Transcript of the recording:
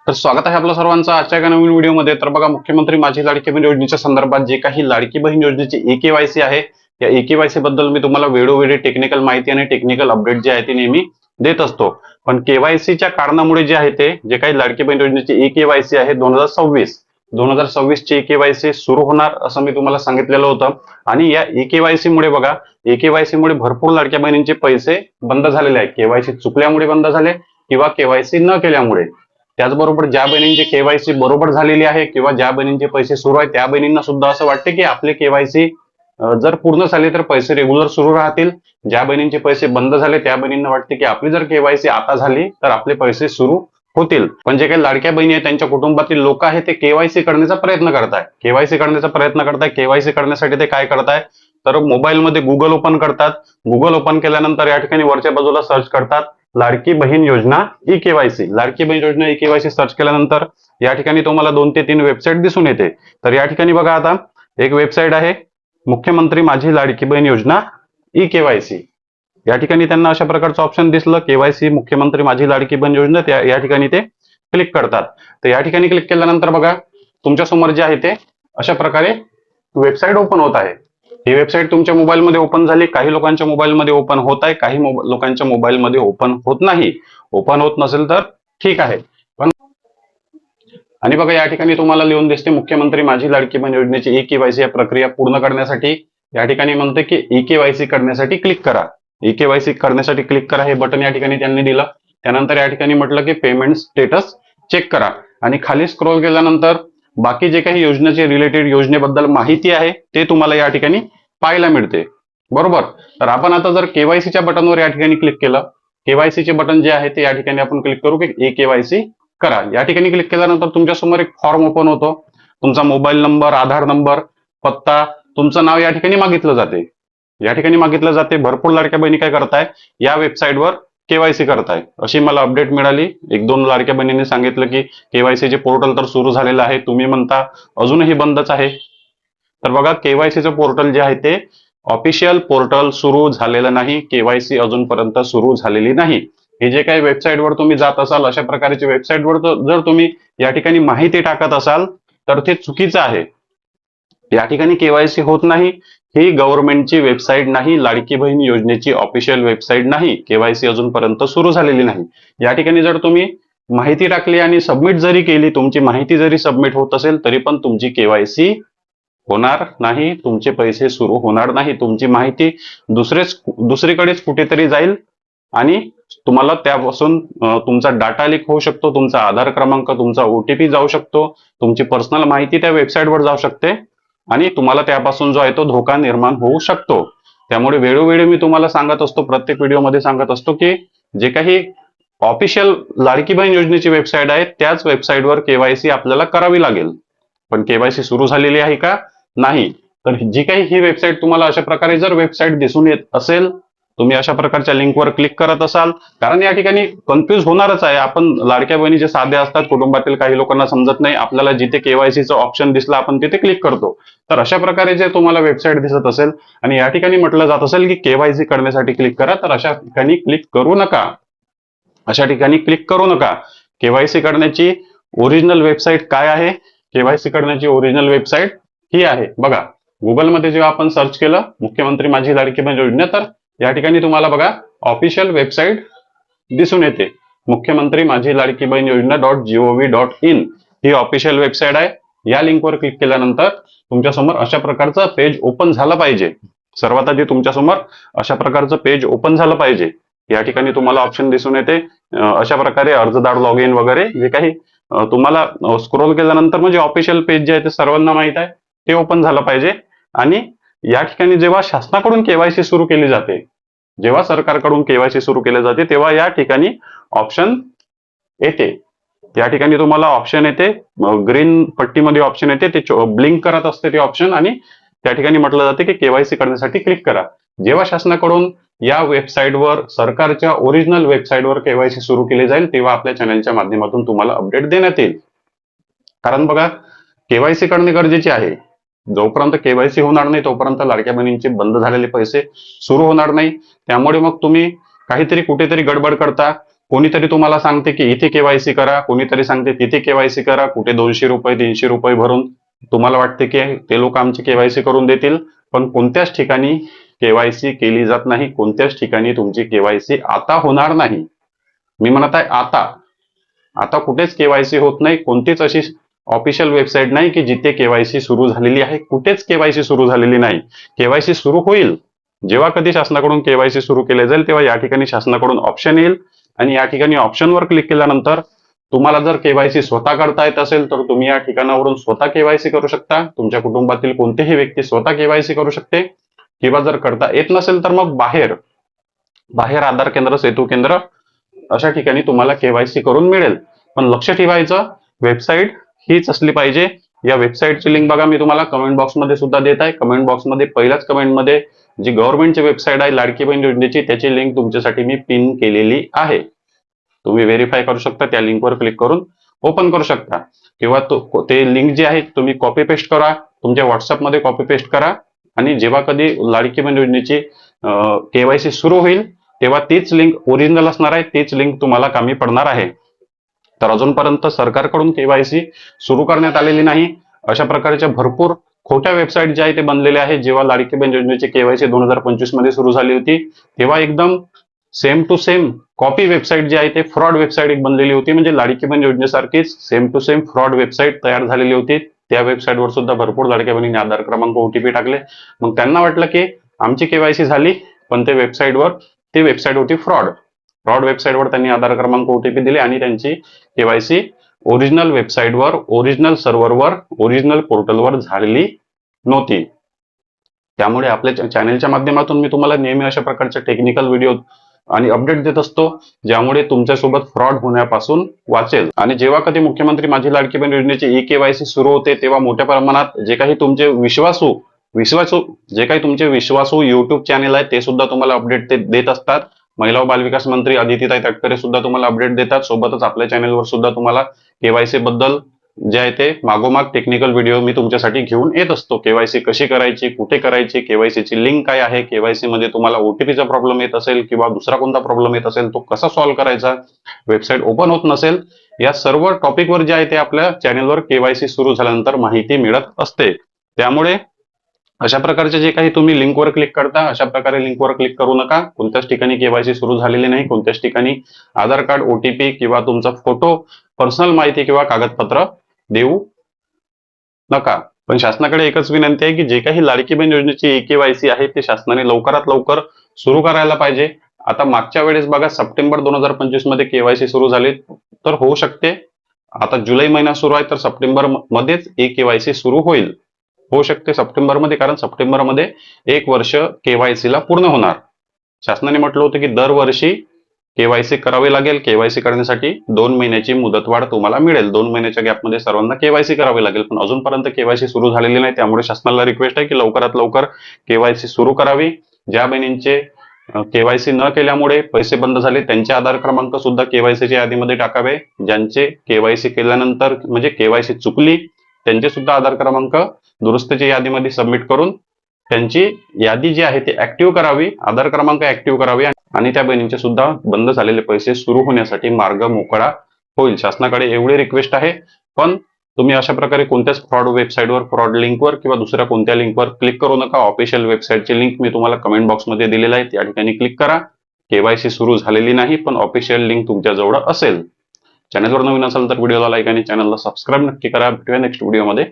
तर स्वागत आहे आपल्या सर्वांचं आजच्या एका नवीन व्हिडिओमध्ये। तर बघा, मुख्यमंत्री माझी लाडकी बहीण योजनेच्या संदर्भात जे काही लाडकी बहीण योजनेची ई-केवायसी आहे, या ई-केवायसी बद्दल मी तुम्हाला वेळोवेळी टेक्निकल माहिती आणि टेक्निकल अपडेट जे आहे ते नेहमी देत असतो। पण केवायसीच्या कारणामुळे जे आहे ते जे काही लाडकी बहीण योजनेची ई-केवायसी आहे 2026 ची ई-केवायसी सुरू होणार असं मी तुम्हाला सांगितलेलं होतं। आणि या ई-केवायसी मुळे बघा, ई-केवायसी मुळे भरपूर लाडक्या बहिणींचे पैसे बंद झालेले आहेत। केवायसी चुकल्यामुळे बंद झाले किंवा केवायसी न केल्यामुळे। त्याचबरोबर ज्या बहिणींची केवायसी बरोबर झालेली आहे किंवा ज्या बहिणींचे पैसे सुरू आहेत त्या बहिणींना सुद्धा असं वाटते की आपले केवायसी जर पूर्ण झाले तर पैसे रेग्युलर सुरू राहतील। ज्या बहिणींचे पैसे बंद झाले त्या बहिणींना वाटते की आपली जर केवायसी आता झाली तर आपले पैसे सुरू होतील। पण जे काही लाडक्या बहिणी आहेत त्यांच्या कुटुंबातील लोक आहेत ते केवायसी करण्याचा प्रयत्न करताय। केवायसी करण्यासाठी ते काय करताय तर मोबाईलमध्ये गुगल ओपन करतात। गुगल ओपन केल्यानंतर या ठिकाणी वरच्या बाजूला सर्च करतात लाडकी बहीण योजना ई-केवायसी। लाडकी बहीण योजना ई-केवायसी सर्च केल्यानंतर या ठिकाणी तुम्हाला 2 ते 3 वेबसाईट दिसून येते। तर या ठिकाणी बघा, आता एक वेबसाईट आहे मुख्यमंत्री माझी लाडकी बहीण योजना ई-केवायसी। या ठिकाणी त्यांना अशा प्रकारचं ऑप्शन दिसलं केवायसी मुख्यमंत्री माझी लाडकी बहीण योजना, या ठिकाणी ते क्लिक करतात। तर या ठिकाणी क्लिक केल्यानंतर बघा, तुमच्या समोर जे आहे ते अशा प्रकारे वेबसाईट ओपन होत आहे। ही वेबसाईट तुमच्या मोबाईलमध्ये ओपन झाली। काही लोकांच्या मोबाईलमध्ये ओपन होत आहे, काही लोकांच्या मोबाईलमध्ये ओपन होत नाही। ओपन होत नसेल तर ठीक आहे। पण आणि बघा, या ठिकाणी तुम्हाला लिहून दिसते मुख्यमंत्री माझी लाडकी बहीण योजनेची ई-केवायसी या प्रक्रिया पूर्ण करण्यासाठी या ठिकाणी म्हणते की ई-केवायसी करण्यासाठी क्लिक करा। ई-केवायसी करण्यासाठी क्लिक करा हे बटन या ठिकाणी त्यांनी दिलं। त्यानंतर या ठिकाणी म्हटलं की पेमेंट स्टेटस चेक करा आणि खाली स्क्रॉल केल्यानंतर बाकी जे काही योजनेचे रिलेटेड योजनेबद्दल माहिती आहे ते तुम्हाला या ठिकाणी पाहायला मिळते, बरोबर। तर आपण आता जर केवायसीच्या बटनवर या ठिकाणी क्लिक केलं, केवायसीचे बटन जे आहे ते या ठिकाणी आपण क्लिक करू की ई-केवायसी करा। या ठिकाणी क्लिक केल्यानंतर तुमच्या समोर एक फॉर्म ओपन होतो। तुमचा मोबाईल नंबर, आधार नंबर, पत्ता, तुमचं नाव या ठिकाणी मागितलं जाते। भरपूर लाडक्या बहिणी काय करताय, या वेबसाईटवर केवायसी करताय अशी मला अपडेट मिळाली। 1-2 लाडक्या बहिणींनी सांगितलं की केवायसीचे पोर्टल तर सुरू झालेलं आहे, तुम्ही म्हणता अजूनही बंदच आहे। तर बघा, केवायसीचं पोर्टल जे आहे ते ऑफिशियल पोर्टल सुरू झालेलं नाही, केवायसी अजूनपर्यंत सुरू झालेली नाही। हे जे काही वेबसाईटवर तुम्ही जात असाल, अशा प्रकारच्या वेबसाईटवर जर तुम्ही या ठिकाणी माहिती टाकत असाल तर ते चुकीचं आहे। या ठिकाणी केवायसी होत नाही, ही गव्हर्नमेंटची वेबसाईट नाही, लाडकी बहीण योजनेची ऑफिशियल वेबसाईट नाही, केवायसी अजूनपर्यंत सुरू झालेली नाही। या ठिकाणी जर तुम्ही माहिती टाकली आणि सबमिट जरी केली, तुमची माहिती जरी सबमिट होत असेल तरी पण तुमची केवायसी होणार नाही, तुमचे पैसे सुरू होणार नाही। तुमची माहिती दुसरीकडेच कुठेतरी जाईल आणि तुम्हाला त्यापासून तुमचा डाटा लीक होऊ शकतो, तुमचा आधार क्रमांक, तुमचा OTP जाऊ शकतो, तुमची पर्सनल माहिती त्या वेबसाईटवर जाऊ शकते आणि तुम्हाला त्यापासून जो आहे तो धोका निर्माण होऊ शकतो। त्यामुळे वेळोवेळी मी तुम्हाला सांगत असतो, प्रत्येक व्हिडिओमध्ये सांगत असतो की जे काही ऑफिशियल लाडकी बहीण योजनेची वेबसाईट आहे त्याच वेबसाईटवर केवायसी आपल्याला करावी लागेल। पण केवायसी सुरू झालेली आहे का, नाही। तर जी काही ही वेबसाईट तुम्हाला अशा प्रकारे जर वेबसाईट दिसून येत असेल, तुम्ही अशा प्रकारच्या लिंकवर क्लिक करत असाल, कारण या ठिकाणी कन्फ्यूज होणारच आहे। आपण लाडक्या बहिणी जे साध्या असतात, कुटुंबातील काही लोकांना समजत नाही, आपल्याला जिथे केवायसीचं ऑप्शन दिसलं आपण तिथे क्लिक करतो। तर अशा प्रकारे जे तुम्हाला वेबसाईट दिसत असेल आणि या ठिकाणी म्हटलं जात असेल की केवायसी करण्यासाठी क्लिक करा, तर अशा ठिकाणी क्लिक करू नका। केवायसी करण्याची ओरिजिनल वेबसाईट काय आहे, केवायसी करण्याची ओरिजिनल वेबसाईट ही आहे बघा। गुगलमध्ये जेव्हा आपण सर्च केलं मुख्यमंत्री माझी लाडकी बहीण योजना, तर या ठिकाणी तुम्हाला बघा ऑफिशियल वेबसाईट दिसून येते, मुख्यमंत्री माझी लाडकी बहीण योजना .gov.in ही ऑफिशियल वेबसाईट आहे। या लिंकवर क्लिक केल्यानंतर तुमच्या समोर अशा प्रकारचं पेज ओपन झालं पाहिजे। सर्वात आधी तुमच्या समोर अशा प्रकारचं पेज ओपन झालं पाहिजे। या ठिकाणी तुम्हाला ऑप्शन दिसून येते अशा प्रकारे अर्जदार लॉग इन वगैरे, जे काही तुम्हाला स्क्रोल केल्यानंतर म्हणजे ऑफिशियल पेज जे आहे ते सर्वांना माहित आहे ते ओपन झालं पाहिजे। आणि या ठिकाणी जेव्हा शासनाकडून केवायसी सुरू केली जाते, जेव्हा सरकारकडून केवायसी सुरू केली जाते तेव्हा या ठिकाणी ऑप्शन येते। या ठिकाणी तुम्हाला ऑप्शन येते, ग्रीन पट्टीमध्ये ऑप्शन येते, ते ब्लिंक करत असते ते ऑप्शन आणि त्या ठिकाणी म्हटलं जाते की केवायसी करण्यासाठी क्लिक करा। जेव्हा शासनाकडून या वेबसाईटवर, सरकारच्या ओरिजिनल वेबसाईटवर केवायसी सुरू केली जाईल तेव्हा आपल्या चॅनलच्या माध्यमातून तुम्हाला अपडेट देण्यात येईल। कारण बघा, केवायसी करणे गरजेचे आहे। जोपर्यंत केवायसी होणार नाही तोपर्यंत लाडक्या बहिणींचे बंद झालेले पैसे सुरू होणार नाही। त्यामुळे मग तुम्ही काहीतरी कुठेतरी गडबड करता, कोणीतरी तुम्हाला सांगते की इथे केवायसी करा, कोणीतरी सांगते तिथे केवायसी करा, कुठे 200 रुपये 300 रुपये भरून तुम्हाला वाटते की ते लोक आमची केवायसी करून देतील, पण कोणत्याच ठिकाणी केवायसी केली जात नाही. कोणत्याच ठिकाणी तुमची केवायसी आता होणार नाही. मी म्हणत आहे आता कुठेच केवायसी होत नाही. कोणतीच अशी ऑफिशियल वेबसाईट नाही की जिथे केवायसी सुरू झालेली आहे. कुठेच केवायसी सुरू झालेली नाही. केवायसी सुरू होईल जेव्हा कधी शासनाकडून केवायसी सुरू केले जाईल, तेव्हा या ठिकाणी शासनाकडून ऑप्शन येईल आणि या ठिकाणी ऑप्शनवर क्लिक केल्यानंतर तुम्हाला जर केवायसी स्वतः करता येत असेल तर तुम्ही या ठिकाणावरून स्वतः केवायसी करू शकता. तुमच्या कुटुंबातील कोणतीही व्यक्ती स्वतः केवायसी करू शकते. किंवा जर करता येत नसेल तर मग बाहेर आधार केंद्र, सेतू केंद्र अशा ठिकाणी तुम्हाला केवायसी करून मिळेल. पण लक्ष ठेवायचं, वेबसाईट हीच असली पाहिजे. या वेबसाईटची लिंक बघा, मी तुम्हाला कमेंट बॉक्समध्ये सुद्धा देत आहे. कमेंट बॉक्समध्ये पहिल्याच कमेंटमध्ये जी गव्हर्नमेंटची वेबसाईट आहे लाडकी बहीण योजनेची, त्याची लिंक तुमच्यासाठी मी पिन केलेली आहे. तुम्ही व्हेरीफाय करू शकता, त्या लिंकवर क्लिक करून ओपन करू शकता. किंवा ते लिंक जी आहे तुम्ही कॉपी पेस्ट करा, तुमच्या व्हॉट्सअपमध्ये कॉपी पेस्ट करा आणि जेव्हा कधी लाडकी बहीण योजनेची केवायसी सुरू होईल तेव्हा तीच लिंक ओरिजिनल असणार आहे, तीच लिंक तुम्हाला कामी पडणार आहे. तर अजूनपर्यंत सरकारकडून केवायसी सुरू करण्यात आलेली नाही. अशा प्रकारच्या भरपूर खोट्या वेबसाईट ज्या आहे ते बनलेले आहे. जेव्हा लाडकी बहीण योजनेची केवायसी 2025 मध्ये सुरू झाली होती तेव्हा एकदम same to same copy website जी आहे ते फ्रॉड वेबसाईट एक बनलेली होती. म्हणजे लाडकी बहीण योजनेसारखीच same to same fraud website तयार झालेली होती. त्या वेबसाईटवर सुद्धा भरपूर लाडक्या बहिणींनी आधार क्रमांक, ओटीपी टाकले. मग त्यांना वाटलं की आमची केवायसी झाली, पण ती वेबसाईट होती फ्रॉड वेबसाईटवर त्यांनी आधार क्रमांक, ओटीपी दिले आणि त्यांची केवायसी ओरिजिनल वेबसाईटवर, ओरिजिनल सर्व्हरवर, ओरिजिनल पोर्टलवर झालेली नव्हती. त्यामुळे आपल्या चॅनलच्या माध्यमातून मी तुम्हाला नेहमी अशा प्रकारचे टेक्निकल व्हिडिओ आणि अपडेट देत असतो, ज्यामुळे तुमच्यासोबत फ्रॉड होण्यापासून वाचेल. आणि जेव्हा कधी मुख्यमंत्री माझी लाडकी बहीण योजनेची ई-केवायसी सुरू होते तेव्हा मोठ्या प्रमाणात जे काही तुमचे विश्वासू युट्यूब चॅनल आहे ते सुद्धा तुम्हाला अपडेट देत असतात. महिला व बालविकास मंत्री अदितीताई तटकरे सुद्धा तुम्हाला अपडेट देतात. सोबतच आपल्या चॅनलवर सुद्धा तुम्हाला केवायसी बद्दल जे आहे ते मागोमाग टेक्निकल व्हिडिओ मी तुमच्यासाठी घेऊन येत असतो. केवायसी कशी करायची, कुठे करायची, केवायसीची लिंक काय आहे, केवायसी मध्ये तुम्हाला ओटीपीचा प्रॉब्लेम येत असेल किंवा दुसरा कोणता प्रॉब्लेम येत असेल तो कसा सॉल्व्ह करायचा, वेबसाईट ओपन होत नसेल, या सर्व टॉपिकवर जे आहे ते आपल्या चॅनलवर केवायसी सुरू झाल्यानंतर माहिती मिळत असते. त्यामुळे अशा प्रकारचे जे काही तुम्ही लिंकवर क्लिक करता, अशा प्रकारे लिंकवर क्लिक करू नका. कोणत्याच ठिकाणी केवायसी सुरू झालेली नाही. कोणत्याच ठिकाणी आधार कार्ड, ओटीपी किंवा तुमचा फोटो, पर्सनल माहिती किंवा कागदपत्र देऊ नका. पण शासनाकडे एकच विनंती आहे की जे काही लाडकी बहीण योजनेची ई-केवायसी आहे ते शासनाने लवकरात लवकर सुरू करायला पाहिजे. आता मागच्या वेळेस बघा, सप्टेंबर 2025 मध्ये केवायसी सुरू झाली, तर होऊ शकते आता जुलै महिना सुरू आहे तर सप्टेंबर मध्येच ई-केवायसी सुरू होऊ शकते सप्टेंबर मध्ये, कारण सप्टेंबर मध्ये 1 वर्ष केवायसी ला पूर्ण होणार. शासनाने म्हटलं होतं की दरवर्षी केवायसी करावी लागेल. केवायसी करण्यासाठी 2 महिन्याची मुदतवाढ तुम्हाला मिळेल. 2 महिन्याच्या गॅपमध्ये सर्वांना केवायसी करावी लागेल. पण अजूनपर्यंत केवायसी सुरू झालेली नाही. त्यामुळे शासनाला रिक्वेस्ट आहे की लवकरात लवकर केवायसी सुरू करावी. ज्या बहिणींचे केवायसी न केल्यामुळे पैसे बंद झाले त्यांचे आधार क्रमांक सुद्धा केवायसीच्या यादीमध्ये टाकावे. ज्यांचे केवायसी केल्यानंतर म्हणजे केवायसी चुकली त्यांचे सुद्धा आधार क्रमांक दुरुस्तीच्या यादीमध्ये सबमिट करून त्यांची यादी जी आहे ती ऍक्टिव्ह करावी, आधार क्रमांक ऍक्टिव्ह करावी आणि त्या बहिणींचे सुद्धा बंद झालेले पैसे सुरू होण्यासाठी मार्ग मोकळा होईल. शासनाकडे एवढी रिक्वेस्ट आहे. पण तुम्ही अशा प्रकारे कोणत्याच फ्रॉड वेबसाईटवर, फ्रॉड लिंकवर किंवा दुसऱ्या कोणत्या लिंकवर क्लिक करू नका. ऑफिशियल वेबसाईटची लिंक मी तुम्हाला कमेंट बॉक्समध्ये दिलेला आहे, त्या ठिकाणी क्लिक करा. केवायसी सुरू झालेली नाही पण ऑफिशियल लिंक तुमच्याजवळ असेल. चॅनलवर नवीन असेल तर व्हिडिओला लाईक आणि चॅनलला सबस्क्राईब नक्की करा. भेटूया नेक्स्ट व्हिडिओमध्ये.